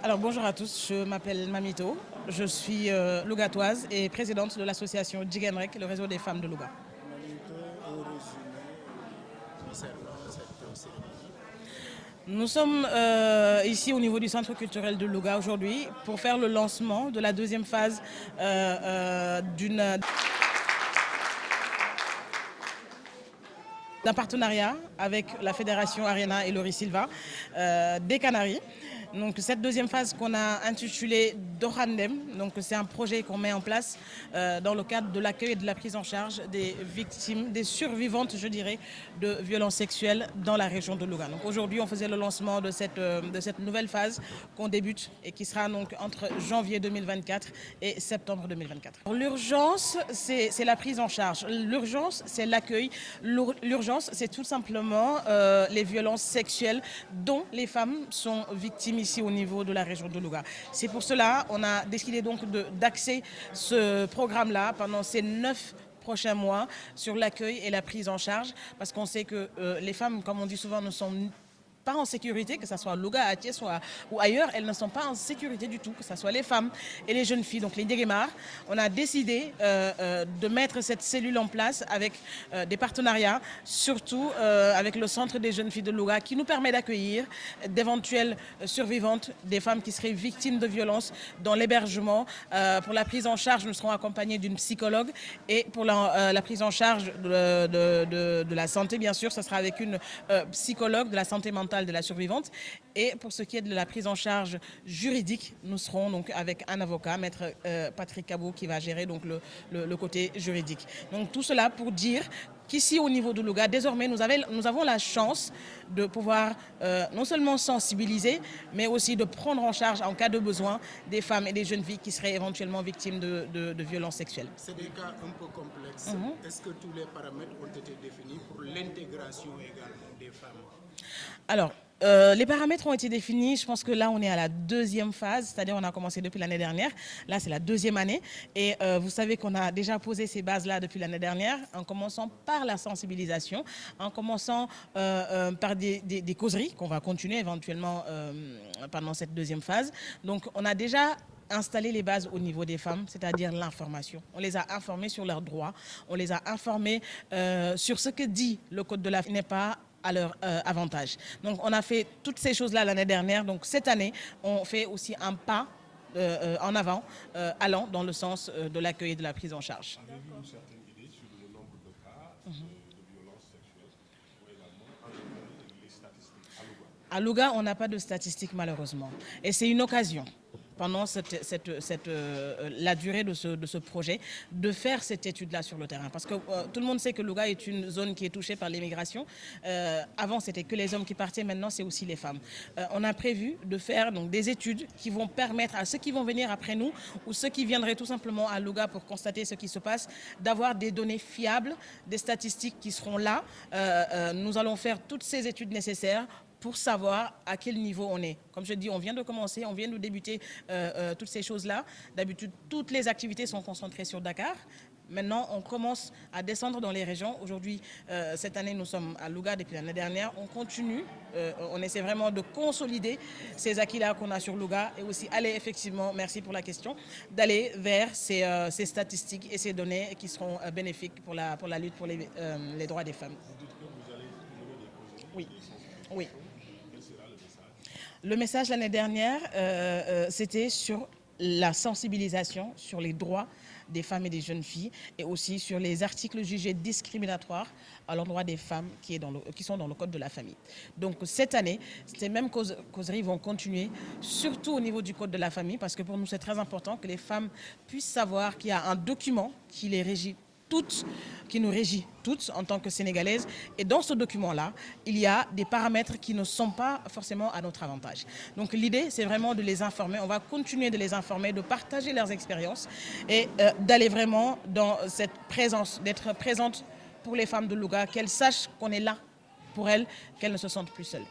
Alors bonjour à tous, je m'appelle Mamito, je suis lougatoise et présidente de l'association Djigenrek, le réseau des femmes de Louga. Mamito, au résumé concernant cette cérémonie. Nous sommes ici au niveau du centre culturel de Louga aujourd'hui pour faire le lancement de la deuxième phase d'un partenariat avec la Fédération Arena et Laurie Silva des Canaries. Donc cette deuxième phase qu'on a intitulée Dohandem, donc c'est un projet qu'on met en place dans le cadre de l'accueil et de la prise en charge des victimes, des survivantes, je dirais, de violences sexuelles dans la région de Louga. Donc aujourd'hui, on faisait le lancement de cette nouvelle phase qu'on débute et qui sera donc entre janvier 2024 et septembre 2024. L'urgence, c'est la prise en charge. L'urgence, c'est l'accueil. L'urgence, c'est tout simplement les violences sexuelles dont les femmes sont victimes ici au niveau de la région de Louga. C'est pour cela qu'on a décidé donc d'axer ce programme-là pendant ces 9 prochains mois sur l'accueil et la prise en charge, parce qu'on sait que les femmes, comme on dit souvent, ne sont pas en sécurité, que ce soit à Louga, à Thiès ou ailleurs, elles ne sont pas en sécurité du tout, que ce soit les femmes et les jeunes filles. Donc les Ndéguémar, on a décidé de mettre cette cellule en place avec des partenariats, surtout avec le centre des jeunes filles de Louga, qui nous permet d'accueillir d'éventuelles survivantes, des femmes qui seraient victimes de violences dans l'hébergement. Pour la prise en charge, nous serons accompagnés d'une psychologue, et pour la prise en charge de la santé, bien sûr, ce sera avec une psychologue de la santé mentale de la survivante. Et pour ce qui est de la prise en charge juridique, nous serons donc avec un avocat, maître Patrick Cabot, qui va gérer donc le côté juridique. Donc tout cela pour dire qu'ici au niveau de Louga, désormais nous avons la chance de pouvoir non seulement sensibiliser, mais aussi de prendre en charge en cas de besoin des femmes et des jeunes filles qui seraient éventuellement victimes de violences sexuelles. C'est des cas un peu complexes. Est-ce que tous les paramètres ont été définis pour l'intégration également des femmes? Alors, les paramètres ont été définis. Je pense que là, on est à la deuxième phase, c'est-à-dire on a commencé depuis l'année dernière. Là, c'est la deuxième année. Et vous savez qu'on a déjà posé ces bases-là depuis l'année dernière, en commençant par la sensibilisation, en commençant par des causeries qu'on va continuer éventuellement pendant cette deuxième phase. Donc, on a déjà installer les bases au niveau des femmes, c'est-à-dire l'information. On les a informées sur leurs droits, on les a informées sur ce que dit le Code de la famille n'est pas à leur avantage. Donc on a fait toutes ces choses-là l'année dernière. Donc cette année, on fait aussi un pas en avant, allant dans le sens de l'accueil et de la prise en charge. Avez-vous une certaine idée sur le nombre de cas de violences sexuelles ou également les statistiques à Louga? À Louga, on n'a pas de statistiques malheureusement. Et c'est une occasion pendant la durée de ce projet, de faire cette étude-là sur le terrain. Parce que tout le monde sait que Louga est une zone qui est touchée par l'immigration. Avant, c'était que les hommes qui partaient, maintenant, c'est aussi les femmes. On a prévu de faire donc, des études qui vont permettre à ceux qui vont venir après nous, ou ceux qui viendraient tout simplement à Louga pour constater ce qui se passe, d'avoir des données fiables, des statistiques qui seront là. Nous allons faire toutes ces études nécessaires pour savoir à quel niveau on est. Comme je dis, on vient de commencer, on vient de débuter toutes ces choses-là. D'habitude, toutes les activités sont concentrées sur Dakar. Maintenant, on commence à descendre dans les régions. Aujourd'hui, cette année, nous sommes à Louga depuis l'année dernière. On continue, on essaie vraiment de consolider ces acquis-là qu'on a sur Louga et aussi aller effectivement, merci pour la question, d'aller vers ces statistiques et ces données qui seront bénéfiques pour la lutte pour les droits des femmes. Vous dites que vous allez mener des causeries. Oui, oui. Quel sera le message? Le message l'année dernière, c'était sur la sensibilisation sur les droits des femmes et des jeunes filles et aussi sur les articles jugés discriminatoires à l'endroit des femmes qui sont dans le Code de la famille. Donc cette année, ces mêmes causeries vont continuer, surtout au niveau du Code de la famille, parce que pour nous c'est très important que les femmes puissent savoir qu'il y a un document qui les régit toutes, qui nous régit toutes en tant que Sénégalaises. Et dans ce document-là, il y a des paramètres qui ne sont pas forcément à notre avantage. Donc l'idée, c'est vraiment de les informer. On va continuer de les informer, de partager leurs expériences et d'aller vraiment dans cette présence, d'être présente pour les femmes de Louga, qu'elles sachent qu'on est là pour elles, qu'elles ne se sentent plus seules.